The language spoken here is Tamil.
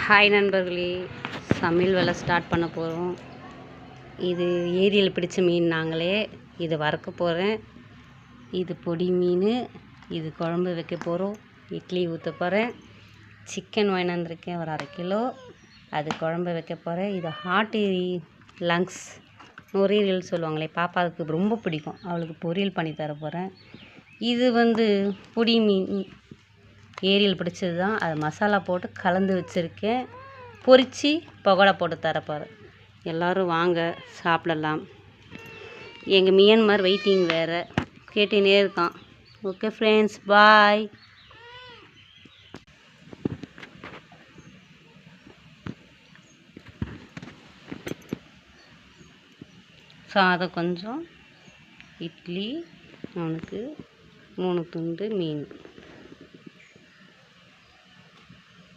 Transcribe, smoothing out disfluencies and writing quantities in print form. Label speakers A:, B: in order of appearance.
A: ஹாய் நண்பர்களே, சமையல் வேலை ஸ்டார்ட் பண்ண போகிறோம். இது ஏரியில் பிடிச்ச மீன் நாங்களே. இது வறுக்க போகிறேன். இது பொடி மீன். இது குழம்பு வைக்க போகிறோம். இட்லி ஊற்ற போகிறேன். சிக்கன் வாங்கிட்டு வந்திருக்கேன், ஒரு 1/2 கிலோ. அது குழம்பு வைக்க போகிறேன். இது ஹார்ட் லங்ஸ் நுரையீரல் சொல்லுவாங்களே, பாப்பாவுக்கு ரொம்ப பிடிக்கும். அவளுக்கு பொரியல் பண்ணி தர போகிறேன். இது பொடி மீன் ஏரியில் பிடிச்சது தான். அதை மசாலா போட்டு கலந்து வச்சுருக்கேன். பொரித்து பகோடா போட்டு தரப்போகிறேன். எல்லோரும் வாங்க சாப்பிடலாம். எங்கள் மியான்மர் வெயிட்டிங் வேறு கேட்டுனே இருக்கான். ஓகே ஃப்ரெண்ட்ஸ், பாய். சாதம் கொஞ்சம், இட்லி, அவனுக்கு 3 துண்டு மீன்.